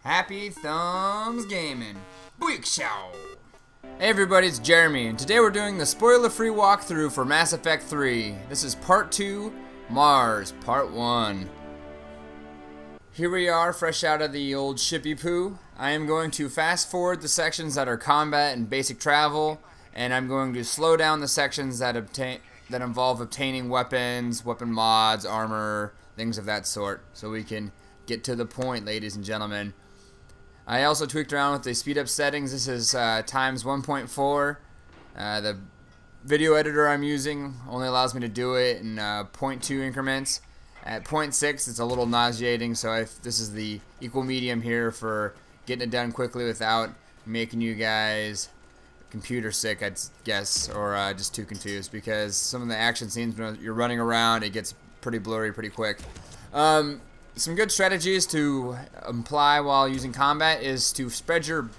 Happy Thumbs Gaming. Booyakashow! Hey everybody, it's Jeremy, and today we're doing the spoiler-free walkthrough for Mass Effect 3. This is Part 2, Mars, Part 1. Here we are, fresh out of the old shippy poo. I am going to fast forward the sections that are combat and basic travel, and I'm going to slow down the sections that involve obtaining weapons, weapon mods, armor, things of that sort, so we can get to the point, ladies and gentlemen. I also tweaked around with the speed up settings. This is times 1.4. The video editor I'm using only allows me to do it in 0.2 increments. At 0.6 it's a little nauseating, so this is the equal medium here for getting it done quickly without making you guys computer sick, I'd guess, or just too confused, because some of the action scenes when you're running around, it gets pretty blurry pretty quick. Some good strategies to apply while using combat is to spread your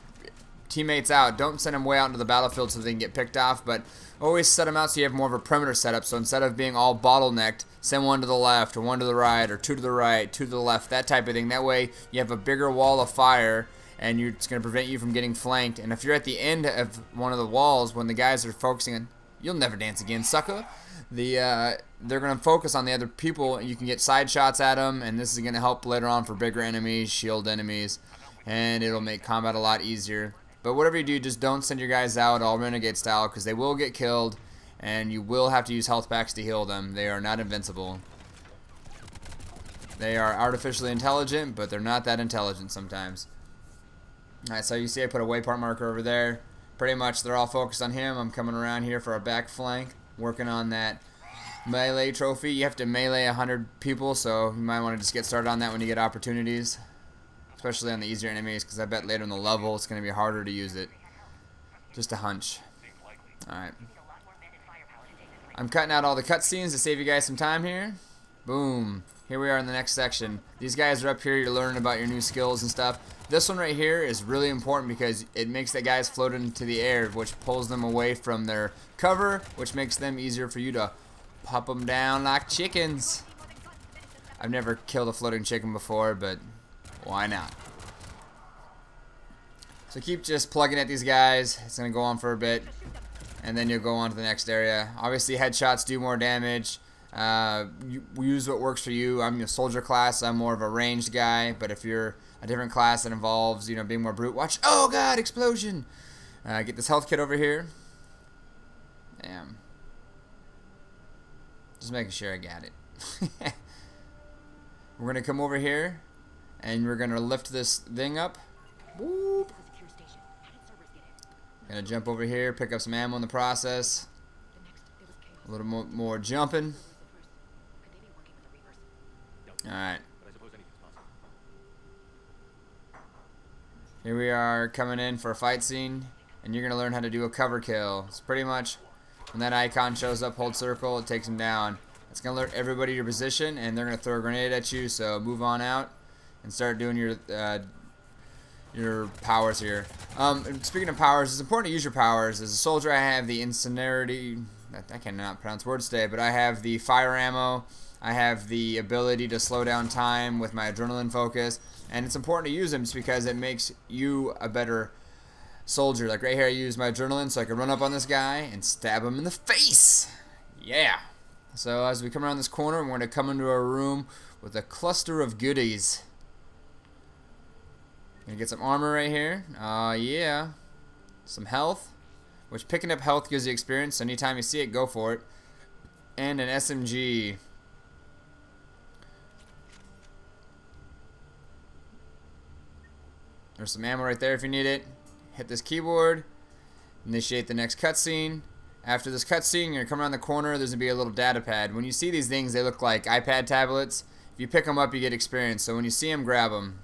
teammates out. Don't send them way out into the battlefield so they can get picked off, but always set them out so you have more of a perimeter setup. So instead of being all bottlenecked, send one to the left or one to the right or two to the right, two to the left, that type of thing. That way you have a bigger wall of fire and it's going to prevent you from getting flanked. And if you're at the end of one of the walls when the guys are focusing on, you'll never dance again, sucker. They're going to focus on the other people, and you can get side shots at them, and this is going to help later on for bigger enemies, shield enemies, and it'll make combat a lot easier. But whatever you do, just don't send your guys out all renegade style, because they will get killed, and you will have to use health packs to heal them. They are not invincible. They are artificially intelligent, but they're not that intelligent sometimes. Alright, so you see I put a waypoint marker over there. Pretty much they're all focused on him. I'm coming around here for a back flank, working on that melee trophy. You have to melee 100 people, so you might want to just get started on that when you get opportunities, especially on the easier enemies, because I bet later in the level it's going to be harder to use it. Just a hunch. Alright. I'm cutting out all the cutscenes to save you guys some time here. Boom. Here we are in the next section. These guys are up here. You're learning about your new skills and stuff. This one right here is really important because it makes the guys float into the air, which pulls them away from their cover, which makes them easier for you to pop them down like chickens. I've never killed a floating chicken before, but why not? So keep just plugging at these guys. It's going to go on for a bit, and then you'll go on to the next area. Obviously, headshots do more damage. You use what works for you. I'm a soldier class. I'm more of a ranged guy, but if you're a different class that involves, you know, being more brute, watch. Oh God, explosion! Get this health kit over here. Damn. Just making sure I got it. We're gonna come over here, and we're gonna lift this thing up. Whoop. Gonna jump over here, pick up some ammo in the process. A little more jumping. Alright. Here we are coming in for a fight scene, and you're going to learn how to do a cover kill. It's pretty much when that icon shows up, hold circle, it takes them down. It's going to alert everybody your position, and they're going to throw a grenade at you, so move on out and start doing your powers here. Speaking of powers, it's important to use your powers. As a soldier, I have the incinerity. I cannot pronounce words today, but I have the fire ammo. I have the ability to slow down time with my adrenaline focus, and it's important to use them just because it makes you a better soldier. Like right here, I use my adrenaline so I can run up on this guy and stab him in the face. Yeah. So as we come around this corner, we're going to come into a room with a cluster of goodies. Gonna get some armor right here. Yeah. Some health, which picking up health gives you experience, so anytime you see it, go for it. And an SMG. There's some ammo right there if you need it. Hit this keyboard. Initiate the next cutscene. After this cutscene, you're going to come around the corner. There's going to be a little data pad. When you see these things, they look like iPad tablets. If you pick them up, you get experience. So when you see them, grab them.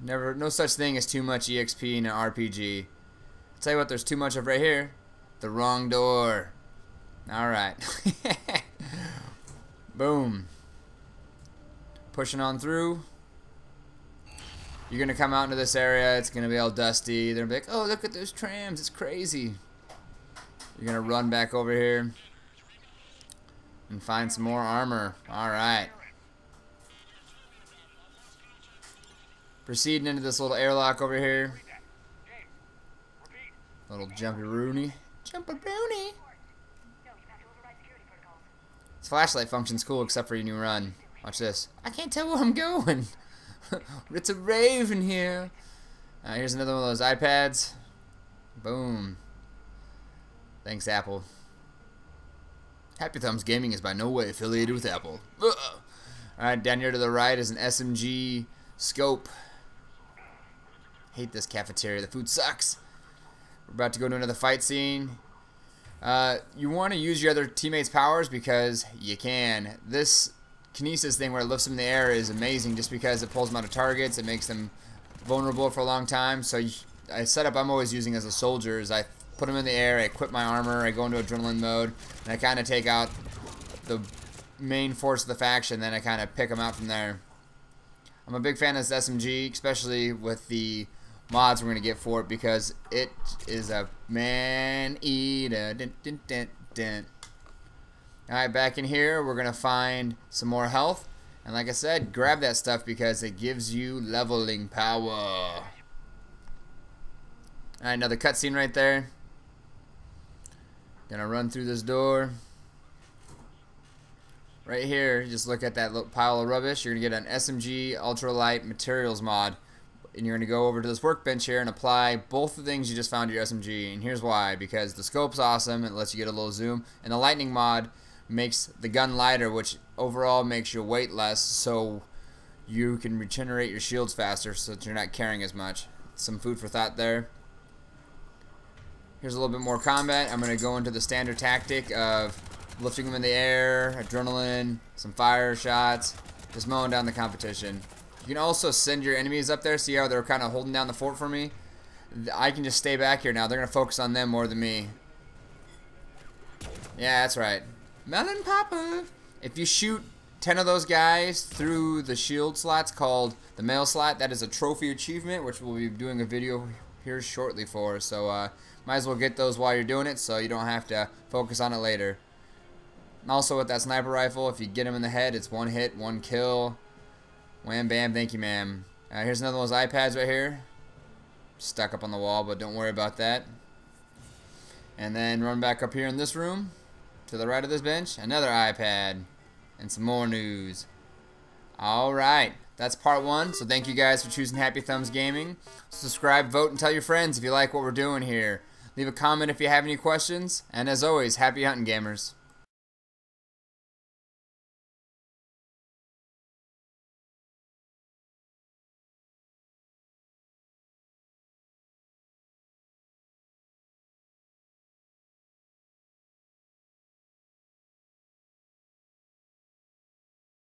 No such thing as too much EXP in an RPG. I'll tell you what, there's too much of right here. The wrong door. Alright. Boom. Pushing on through. You're going to come out into this area. It's going to be all dusty. They're going to be like, oh, look at those trams. It's crazy. You're going to run back over here and find some more armor. Alright. Proceeding into this little airlock over here. Little jumpy Rooney. Jumpy Rooney. This flashlight function's cool except for your new run. Watch this. I can't tell where I'm going. It's a rave in here. Here's another one of those iPads. Boom. Thanks, Apple. HappyThumbsGaming is by no way affiliated with Apple. Alright, down here to the right is an SMG scope. Hate this cafeteria. The food sucks. We're about to go to another fight scene. You want to use your other teammates' powers because you can. This kinesis thing where it lifts them in the air is amazing just because it pulls them out of targets. It makes them vulnerable for a long time. So I setup I'm always using as a soldier is I put them in the air, I equip my armor, I go into adrenaline mode, and I kind of take out the main force of the faction, then I kind of pick them out from there. I'm a big fan of this SMG, especially with the mods we're going to get for it because it is a man-eater. Alright, back in here, we're going to find some more health. And like I said, grab that stuff because it gives you leveling power. Alright, another cutscene right there. Gonna run through this door. Right here, just look at that little pile of rubbish. You're gonna get an SMG Ultralight Materials mod. And you're gonna go over to this workbench here and apply both the things you just found to your SMG. And here's why. Because the scope's awesome, it lets you get a little zoom. And the lightning mod makes the gun lighter, which overall makes your weight less, so you can regenerate your shields faster so that you're not carrying as much. Some food for thought there. Here's a little bit more combat. I'm going to go into the standard tactic of lifting them in the air, adrenaline, some fire shots, just mowing down the competition. You can also send your enemies up there. See how they're kind of holding down the fort for me? I can just stay back here now. They're going to focus on them more than me. Yeah, that's right. Melon Papa. If you shoot 10 of those guys through the shield slots called the mail slot, that is a trophy achievement, which we'll be doing a video here shortly for. So might as well get those while you're doing it so you don't have to focus on it later. And also with that sniper rifle, if you get them in the head, it's one hit, one kill. Wham bam, thank you ma'am. Here's another one of those iPads right here. Stuck up on the wall, but don't worry about that. And then run back up here in this room. To the right of this bench, another iPad. And some more news. Alright, that's part 1. So thank you guys for choosing HappyThumbsGaming. Subscribe, vote, and tell your friends if you like what we're doing here. Leave a comment if you have any questions. And as always, happy hunting, gamers.